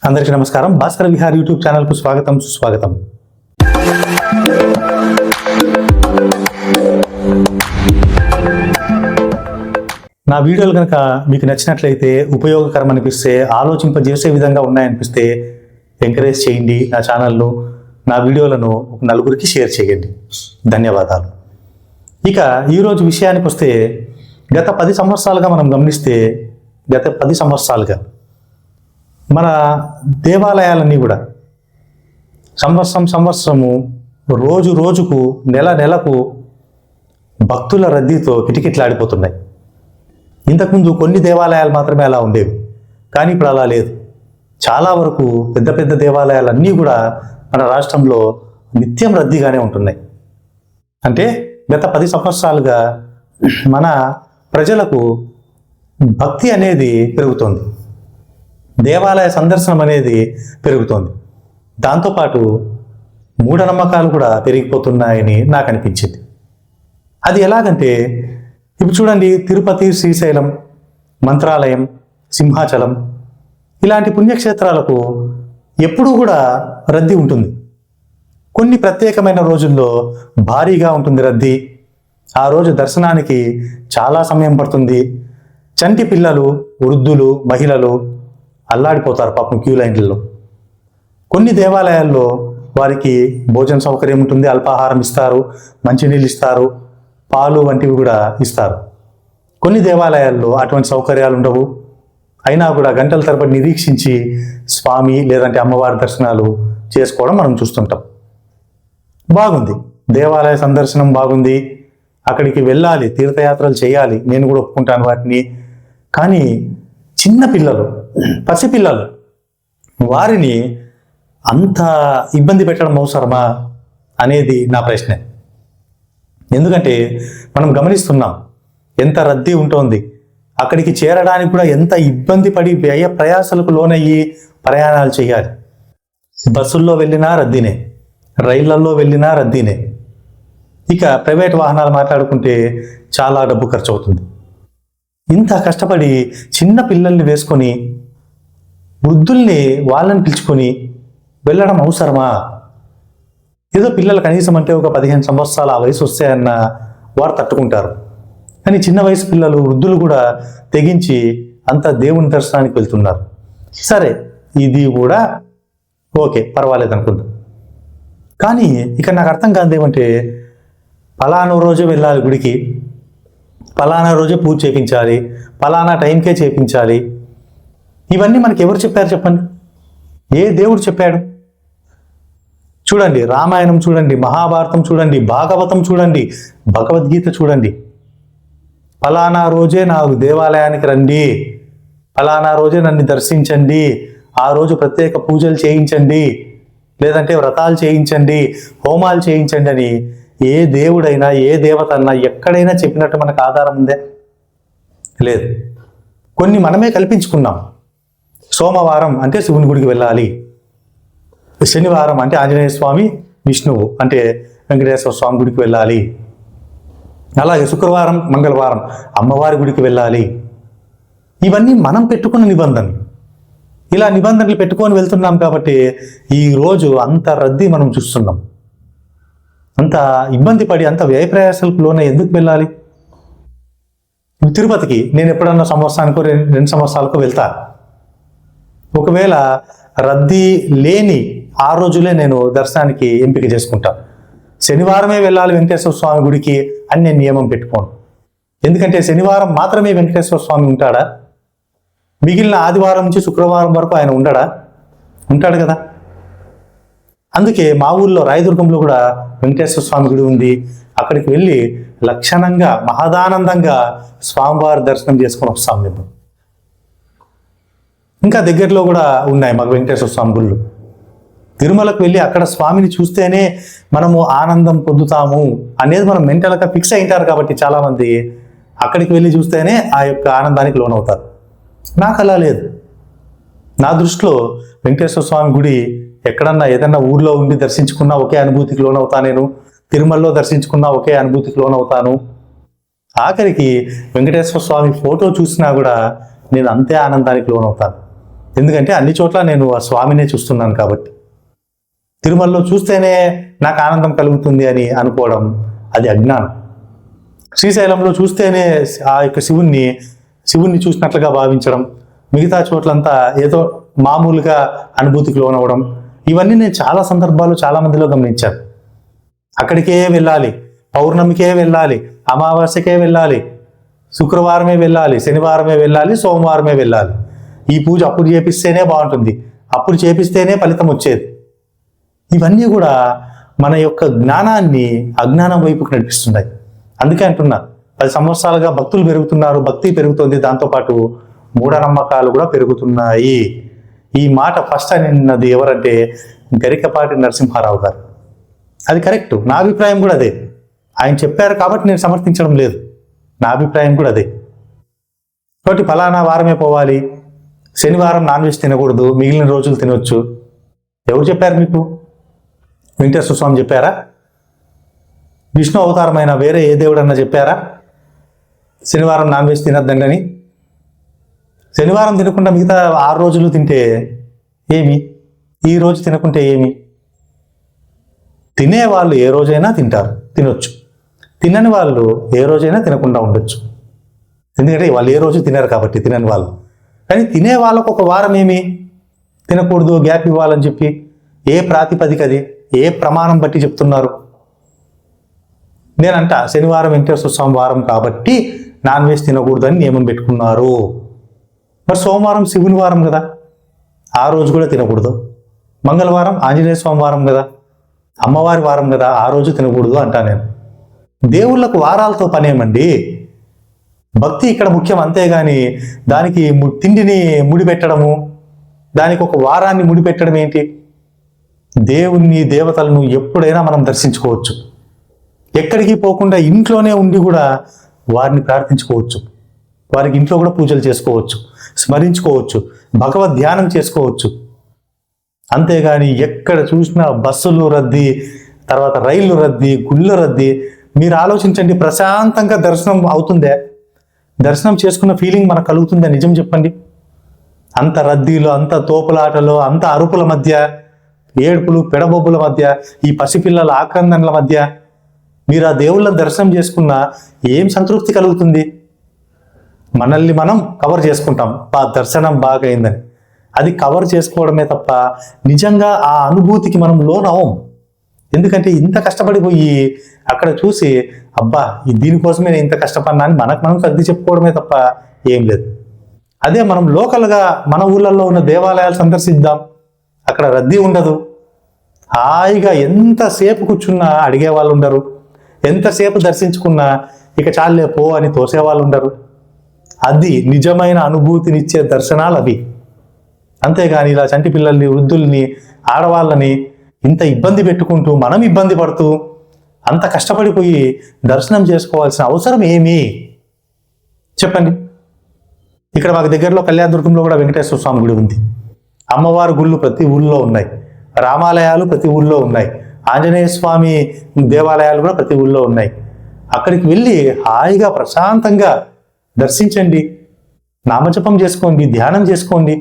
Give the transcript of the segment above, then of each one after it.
అందరికీ నమస్కారం. భాస్కర విహార్ యూట్యూబ్ ఛానల్కు స్వాగతం, సుస్వాగతం. నా వీడియోలు కనుక మీకు నచ్చినట్లయితే, ఉపయోగకరం అనిపిస్తే, ఆలోచింపజేసే విధంగా ఉన్నాయనిపిస్తే ఎంకరేజ్ చేయండి. నా ఛానల్ను, నా వీడియోలను ఒక నలుగురికి షేర్ చేయండి. ధన్యవాదాలు. ఇక ఈరోజు విషయానికి వస్తే, గత 10 సంవత్సరాలుగా మనం గమనిస్తే, గత 10 సంవత్సరాలుగా మన దేవాలయాలన్నీ కూడా సంవత్సరము రోజు రోజుకు నెలకు భక్తుల రద్దీతో కిటకిటలాడిపోతున్నాయి. ఇంతకుముందు కొన్ని దేవాలయాలు మాత్రమే అలా ఉండేవి, కానీ ఇప్పుడు అలా లేదు. చాలా వరకు పెద్ద పెద్ద దేవాలయాలన్నీ కూడా మన రాష్ట్రంలో నిత్యం రద్దీగానే ఉంటున్నాయి. అంటే గత 10 సంవత్సరాలుగా మన ప్రజలకు భక్తి అనేది పెరుగుతోంది, దేవాలయ సందర్శనం అనేది పెరుగుతోంది. దాంతోపాటు మూఢనమ్మకాలు కూడా పెరిగిపోతున్నాయని నాకు అనిపించింది. అది ఎలాగంటే, ఇప్పుడు చూడండి, తిరుపతి, శ్రీశైలం, మంత్రాలయం, సింహాచలం ఇలాంటి పుణ్యక్షేత్రాలకు ఎప్పుడూ కూడా రద్దీ ఉంటుంది. కొన్ని ప్రత్యేకమైన రోజుల్లో భారీగా ఉంటుంది రద్దీ. ఆ రోజు దర్శనానికి చాలా సమయం పడుతుంది. చంటి పిల్లలు, వృద్ధులు, మహిళలు అల్లాడిపోతారు పాపం క్యూ లైన్లలో. కొన్ని దేవాలయాల్లో వారికి భోజన సౌకర్యం ఉంటుంది, అల్పాహారం ఇస్తారు, మంచినీళ్ళు ఇస్తారు, పాలు వంటివి కూడా ఇస్తారు. కొన్ని దేవాలయాల్లో అటువంటి సౌకర్యాలు ఉండవు. అయినా కూడా గంటల తరబడి నిరీక్షించి స్వామి లేదంటే అమ్మవారి దర్శనాలు చేసుకోవడం మనం చూస్తుంటాం. బాగుంది, దేవాలయ సందర్శనం బాగుంది, అక్కడికి వెళ్ళాలి, తీర్థయాత్రలు చేయాలి, నేను కూడా ఒప్పుకుంటాను వాటిని. కానీ చిన్న పిల్లలు, పసిపిల్లలు, వారిని అంత ఇబ్బంది పెట్టడం అవసరమా అనేది నా ప్రశ్న. ఎందుకంటే మనం గమనిస్తున్నాం ఎంత రద్దీ ఉంటుంది. అక్కడికి చేరడానికి కూడా ఎంత ఇబ్బంది పడి వ్యయ ప్రయాసాలకు లోనయ్యి ప్రయాణాలు చేయాలి. బస్సుల్లో వెళ్ళినా రద్దీనే, రైళ్లలో వెళ్ళినా రద్దీనే. ఇక ప్రైవేట్ వాహనాలు మాట్లాడుకుంటే చాలా డబ్బు ఖర్చు అవుతుంది. ఇంత కష్టపడి చిన్న పిల్లల్ని వేసుకొని, వృద్ధుల్ని వాళ్ళని పిలుచుకొని వెళ్ళడం అవసరమా? ఏదో పిల్లలు కనీసం అంటే ఒక 15 సంవత్సరాల ఆ వయసు వస్తాయన్న వారు తట్టుకుంటారు. కానీ చిన్న వయసు పిల్లలు, వృద్ధులు కూడా తెగించి అంత దేవుని దర్శనానికి వెళ్తున్నారు. సరే, ఇది కూడా ఓకే, పర్వాలేదు అనుకుందాం. కానీ ఇక నాకు అర్థం కాదు ఏమంటే, పలానా రోజు వెళ్ళాలి గుడికి, పలానా రోజే పూజ చేయించాలి, పలానా టైంకే చేయించాలి. ఇవన్నీ మనకి ఎవరు చెప్పారు చెప్పండి? ఏ దేవుడు చెప్పాడు? చూడండి, రామాయణం చూడండి, మహాభారతం చూడండి, భాగవతం చూడండి, భగవద్గీత చూడండి. పలానా రోజే నాకు దేవాలయానికి రండి, పలానా రోజే నన్ను దర్శించండి, ఆ రోజు ప్రత్యేక పూజలు చేయించండి, లేదంటే వ్రతాలు చేయించండి, హోమాలు చేయించండి అని ఏ దేవుడైనా ఏ దేవత అన్నా ఎక్కడైనా చెప్పినట్టు మనకు ఆధారం ఉందే? లేదు. కొన్ని మనమే కల్పించుకున్నాం. సోమవారం అంటే శివుని గుడికి వెళ్ళాలి, శనివారం అంటే ఆంజనేయ స్వామి, విష్ణువు అంటే వెంకటేశ్వర స్వామి గుడికి వెళ్ళాలి, అలాగే శుక్రవారం, మంగళవారం అమ్మవారి గుడికి వెళ్ళాలి. ఇవన్నీ మనం పెట్టుకున్న నిబంధనలు. ఇలా నిబంధనలు పెట్టుకొని వెళ్తున్నాం కాబట్టి ఈరోజు అంత రద్దీ మనం చూస్తున్నాం. అంత ఇబ్బంది పడి, అంత వ్యయ ప్రయాసాలకు లోనే ఎందుకు వెళ్ళాలి? తిరుపతికి నేను ఎప్పుడన్నా సంవత్సరానికో 2 సంవత్సరాలకో వెళ్తా. ఒకవేళ రద్దీ లేని ఆ రోజులే నేను దర్శనానికి ఎంపిక చేసుకుంటా. శనివారమే వెళ్ళాలి వెంకటేశ్వర స్వామి గుడికి అని నేను నియమం పెట్టుకోను. ఎందుకంటే శనివారం మాత్రమే వెంకటేశ్వర స్వామి ఉంటాడా? మిగిలిన ఆదివారం నుంచి శుక్రవారం వరకు ఆయన ఉండడా? ఉంటాడు కదా. అందుకే మా ఊళ్ళో రాయదుర్గంలో కూడా వెంకటేశ్వర స్వామి గుడి ఉంది. అక్కడికి వెళ్ళి లక్షణంగా మహదానందంగా స్వామివారి దర్శనం చేసుకొని వస్తాం మేము. ఇంకా దగ్గరలో కూడా ఉన్నాయి మాకు వెంకటేశ్వర స్వామి గుళ్ళు. తిరుమలకు వెళ్ళి అక్కడ స్వామిని చూస్తేనే మనము ఆనందం పొందుతాము అనేది మనం మెంటల్గా ఫిక్స్ అయింటారు. కాబట్టి చాలామంది అక్కడికి వెళ్ళి చూస్తేనే ఆ యొక్క ఆనందానికి లోనవుతారు. నాకు అలా లేదు. నా దృష్టిలో వెంకటేశ్వర స్వామి గుడి ఎక్కడన్నా ఏదన్నా ఊర్లో ఉండి దర్శించుకున్నా ఒకే అనుభూతికి లోనవుతా, నేను తిరుమలలో దర్శించుకున్నా ఒకే అనుభూతికి లోనవుతాను. ఆఖరికి వెంకటేశ్వర స్వామి ఫోటో చూసినా కూడా నేను అంతే ఆనందానికి లోనవుతాను. ఎందుకంటే అన్ని చోట్ల నేను ఆ స్వామినే చూస్తున్నాను కాబట్టి. తిరుమలలో చూస్తేనే నాకు ఆనందం కలుగుతుంది అని అనుకోవడం అది అజ్ఞానం. శ్రీశైలంలో చూస్తేనే ఆ యొక్క శివుణ్ణి చూసినట్లుగా భావించడం, మిగతా చోట్లంతా ఏదో మామూలుగా అనుభూతికి లోనవ్వడం, ఇవన్నీ నేను చాలా సందర్భాలు చాలా మందిలో గమనించాను. అక్కడికే వెళ్ళాలి, పౌర్ణమికే వెళ్ళాలి, అమావాస్యకే వెళ్ళాలి, శుక్రవారమే వెళ్ళాలి, శనివారమే వెళ్ళాలి, సోమవారమే వెళ్ళాలి, ఈ పూజ అప్పుడు చేపిస్తేనే బాగుంటుంది, అప్పుడు చేపిస్తేనే ఫలితం వచ్చేది. ఇవన్నీ కూడా మన యొక్క జ్ఞానాన్ని అజ్ఞానం వైపుకు నడిపిస్తున్నాయి. అందుకే అంటున్నా, 10 సంవత్సరాలుగా భక్తులు పెరుగుతున్నారు, భక్తి పెరుగుతుంది, దాంతోపాటు మూఢనమ్మకాలు కూడా పెరుగుతున్నాయి. ఈ మాట ఫస్ట్ అన్నది ఎవరంటే గరికపాటి నరసింహారావు గారు. అది కరెక్ట్, నా అభిప్రాయం కూడా అదే. ఆయన చెప్పారు కాబట్టి నేను సమర్థించడం లేదు, నా అభిప్రాయం కూడా అదే. కాబట్టి ఫలానా వారమే పోవాలి, శనివారం నాన్ వెజ్ తినకూడదు, మిగిలిన రోజులు తినొచ్చు. ఎవరు చెప్పారు మీకు? వెంకటేశ్వర స్వామి చెప్పారా? విష్ణు అవతారమైన వేరే ఏ దేవుడన్నా చెప్పారా శనివారం నాన్ వెజ్ తినద్దండని? శనివారం తినకుండా మిగతా 6 రోజులు తింటే ఏమి? ఈ రోజు తినకుంటే ఏమి? తినేవాళ్ళు ఏ రోజైనా తింటారు, తినొచ్చు. తినని వాళ్ళు ఏ రోజైనా తినకుండా ఉండొచ్చు, ఎందుకంటే వాళ్ళు ఏ రోజు తినరు కాబట్టి తినని వాళ్ళు. కానీ తినే వాళ్ళకు ఒక వారం ఏమి తినకూడదు, గ్యాప్ ఇవ్వాలని చెప్పి ఏ ప్రాతిపదికది, ఏ ప్రమాణం బట్టి చెప్తున్నారు? నేనంట శనివారం వెంకటేశ్వర స్వామి వారం కాబట్టి నాన్ వెజ్ తినకూడదని నియమం పెట్టుకున్నారు. మరి సోమవారం శివుని వారం కదా, ఆ రోజు కూడా తినకూడదు. మంగళవారం ఆంజనేయ స్వామి వారం కదా, అమ్మవారి వారం కదా, ఆ రోజు తినకూడదు అంటా నేను. దేవుళ్ళకు వారాలతో పనేమండి? భక్తి ఇక్కడ ముఖ్యం, అంతేగాని దానికి తిండిని ముడిపెట్టడము, దానికి ఒక వారాన్ని ముడిపెట్టడం ఏంటి? దేవుణ్ణి దేవతలను ఎప్పుడైనా మనం దర్శించుకోవచ్చు, ఎక్కడికి పోకుండా ఇంట్లోనే ఉండి కూడా వారిని ప్రార్థించుకోవచ్చు, వారికి ఇంట్లో కూడా పూజలు చేసుకోవచ్చు, స్మరించుకోవచ్చు, భగవద్ ధ్యానం చేసుకోవచ్చు. అంతేగాని ఎక్కడ చూసినా బస్సులు రద్దీ, తర్వాత రైళ్లు రద్దీ, గుళ్ళ రద్దీ. మీరు ఆలోచించండి, ప్రశాంతంగా దర్శనం అవుతుందే? దర్శనం చేసుకున్న ఫీలింగ్ మనకు కలుగుతుందా? నిజం చెప్పండి. అంత రద్దీలో, అంత తోపులాటలో, అంత అరుపుల మధ్య, ఏడుపులు పెడబొబ్బుల మధ్య, ఈ పసిపిల్లల ఆక్రందనల మధ్య మీరు ఆ దేవుళ్ళని దర్శనం చేసుకున్నా ఏం సంతృప్తి కలుగుతుంది? మనల్ని మనం కవర్ చేసుకుంటాం, దర్శనం బాగా అయిందని. అది కవర్ చేసుకోవడమే తప్ప నిజంగా ఆ అనుభూతికి మనం లోనవం. ఎందుకంటే ఇంత కష్టపడిపోయి అక్కడ చూసి అబ్బా దీనికోసమే నేను ఇంత కష్టపడినా అని మనకు మనం సర్ది చెప్పుకోవడమే తప్ప ఏం లేదు. అదే మనం లోకల్గా మన ఊళ్ళల్లో ఉన్న దేవాలయాలు సందర్శిద్దాం, అక్కడ రద్దీ ఉండదు, హాయిగా ఎంతసేపు కూర్చున్నా అడిగే వాళ్ళు ఉండరు, ఎంతసేపు దర్శించుకున్నా ఇక చాలే పో అని తోసేవాళ్ళు ఉండరు. అది నిజమైన అనుభూతినిచ్చే దర్శనాలు అవి. అంతేగాని ఇలా చంటి పిల్లల్ని, వృద్ధుల్ని, ఆడవాళ్ళని ఇంత ఇబ్బంది పెట్టుకుంటూ, మనం ఇబ్బంది పడుతూ, అంత కష్టపడిపోయి దర్శనం చేసుకోవాల్సిన అవసరం ఏమి చెప్పండి? ఇక్కడ మాకు దగ్గరలో కళ్యాణదుర్గంలో కూడా వెంకటేశ్వర స్వామి గుడి ఉంది, అమ్మవారి గుళ్ళు ప్రతి ఊళ్ళో ఉన్నాయి, రామాలయాలు ప్రతి ఊళ్ళో ఉన్నాయి, ఆంజనేయ స్వామి దేవాలయాలు కూడా ప్రతి ఊళ్ళో ఉన్నాయి. అక్కడికి వెళ్ళి హాయిగా ప్రశాంతంగా దర్శించండి, నామజపం చేసుకోండి, ధ్యానం చేసుకోండి.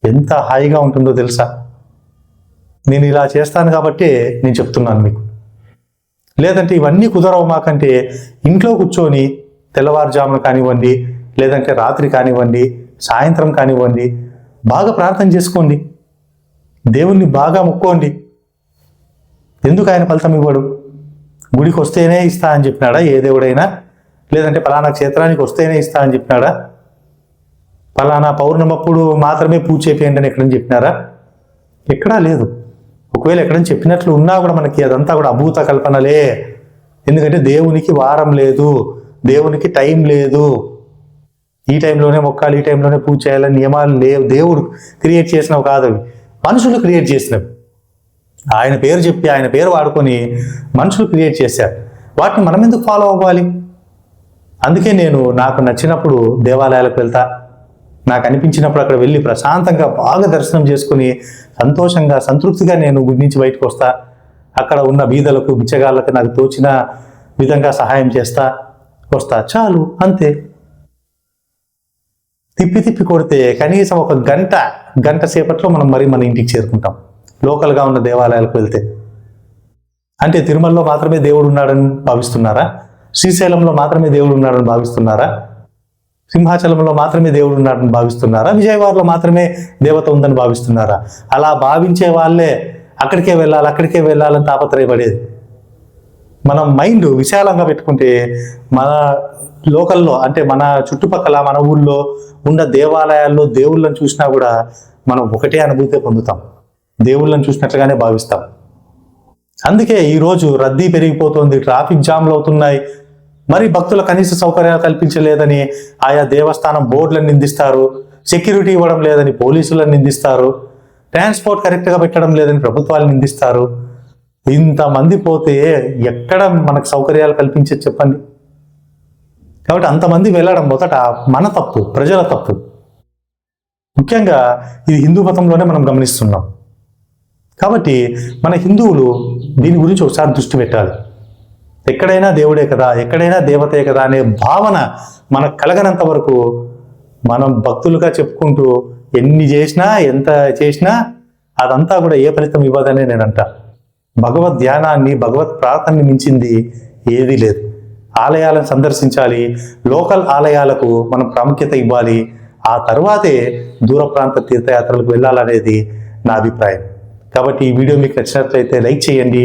ఎంత హాయిగా ఉంటుందో తెలుసా? నేను ఇలా చేస్తాను కాబట్టి నేను చెప్తున్నాను మీకు. లేదంటే ఇవన్నీ కుదరవు మాకంటే ఇంట్లో కూర్చొని తెల్లవారుజామున కానివ్వండి, లేదంటే రాత్రి కానివ్వండి, సాయంత్రం కానివ్వండి, బాగా ప్రార్థన చేసుకోండి, దేవుణ్ణి బాగా మొక్కోండి. ఎందుకు ఆయన ఫలితం ఇవ్వడు? గుడికి వస్తేనే ఇస్తా అని చెప్పినాడా ఏ దేవుడైనా? లేదంటే ఫలానా క్షేత్రానికి వస్తేనే ఇస్తా అని చెప్పినాడా? ఫలానా పౌర్ణమప్పుడు మాత్రమే పూజ చేయండి అని ఎక్కడని చెప్పినారా? ఎక్కడా లేదు. ఒకవేళ ఎక్కడని చెప్పినట్లు ఉన్నా కూడా మనకి అదంతా కూడా అభూత కల్పనలే. ఎందుకంటే దేవునికి వారం లేదు, దేవునికి టైం లేదు, ఈ టైంలోనే మొక్కాలి, ఈ టైంలోనే పూజ చేయాలని నియమాలు లేవు. దేవుడు క్రియేట్ చేసినవి కాదు అవి, మనుషులు క్రియేట్ చేసినవి. ఆయన పేరు చెప్పి, ఆయన పేరు వాడుకొని మనుషులు క్రియేట్ చేశారు. వాటిని మనం ఎందుకు ఫాలో అవ్వాలి? అందుకే నేను నాకు నచ్చినప్పుడు దేవాలయాలకు వెళ్తా, నాకు అనిపించినప్పుడు అక్కడ వెళ్ళి ప్రశాంతంగా బాగా దర్శనం చేసుకుని సంతోషంగా సంతృప్తిగా నేను గుడి నుంచి బయటకు వస్తా. అక్కడ ఉన్న బీదలకు, బిచ్చగాళ్ళకు నాకు తోచిన విధంగా సహాయం చేస్తా వస్తా, చాలు, అంతే. తిప్పి తిప్పి కొడితే కనీసం ఒక గంట సేపట్లో మనం మన ఇంటికి చేరుకుంటాం లోకల్గా ఉన్న దేవాలయాలకు వెళ్తే. అంటే తిరుమలలో మాత్రమే దేవుడు ఉన్నాడని భావిస్తున్నారా? శ్రీశైలంలో మాత్రమే దేవుడు ఉన్నాడని భావిస్తున్నారా? సింహాచలంలో మాత్రమే దేవుడు ఉన్నాడని భావిస్తున్నారా? విజయవాడలో మాత్రమే దేవత ఉందని భావిస్తున్నారా? అలా భావించే వాళ్ళే అక్కడికే వెళ్ళాలని తాపత్రయపడేది. మనం మైండ్ విశాలంగా పెట్టుకుంటే మన లోకల్లో అంటే మన చుట్టుపక్కల మన ఊళ్ళో ఉన్న దేవాలయాల్లో దేవుళ్ళని చూసినా కూడా మనం ఒకటే అనుభూతి పొందుతాం, దేవుళ్ళని చూసినట్లుగానే భావిస్తాం. అందుకే ఈరోజు రద్దీ పెరిగిపోతుంది, ట్రాఫిక్ జామ్లు అవుతున్నాయి. మరి భక్తుల కనీస సౌకర్యాలు కల్పించలేదని ఆయా దేవస్థానం బోర్డులను నిందిస్తారు, సెక్యూరిటీ ఇవ్వడం లేదని పోలీసులను నిందిస్తారు, ట్రాన్స్పోర్ట్ కరెక్ట్గా పెట్టడం లేదని ప్రభుత్వాలు నిందిస్తారు. ఇంతమంది పోతే ఎక్కడ మనకు సౌకర్యాలు కల్పించేది చెప్పండి? కాబట్టి అంతమంది వెళ్ళడం మొదట మన తప్పు, ప్రజల తప్పు. ముఖ్యంగా ఇది హిందూ మతంలోనే మనం గమనిస్తున్నాం. కాబట్టి మన హిందువులు దీని గురించి ఒకసారి దృష్టి పెట్టాలి. ఎక్కడైనా దేవుడే కదా, ఎక్కడైనా దేవతే కదా అనే భావన మనకు కలగనంత వరకు మనం భక్తులుగా చెప్పుకుంటూ ఎన్ని చేసినా ఎంత చేసినా అదంతా కూడా ఏ ఫలితం ఇవ్వదనే నేను అంటా. భగవద్ ధ్యానాన్ని, భగవత్ ప్రార్థనని మించింది ఏదీ లేదు. ఆలయాలను సందర్శించాలి, లోకల్ ఆలయాలకు మనం ప్రాముఖ్యత ఇవ్వాలి, ఆ తర్వాతే దూర ప్రాంత తీర్థయాత్రలకు వెళ్ళాలనేది నా అభిప్రాయం. కాబట్టి ఈ వీడియో మీకు నచ్చినట్లయితే లైక్ చేయండి,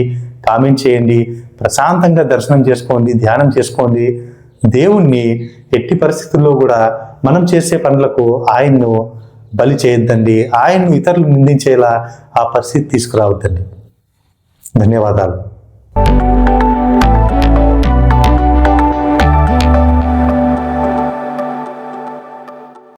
కామెంట్ చేయండి, ప్రశాంతంగా దర్శనం చేసుకోండి, ధ్యానం చేసుకోండి. దేవుణ్ణి ఎట్టి పరిస్థితుల్లో కూడా మనం చేసే పనులకు ఆయన్ను బలి చేయొద్దండి, ఆయన్ను ఇతరులు నిందించేలా ఆ పరిస్థితి తీసుకురావద్దండి. ధన్యవాదాలు.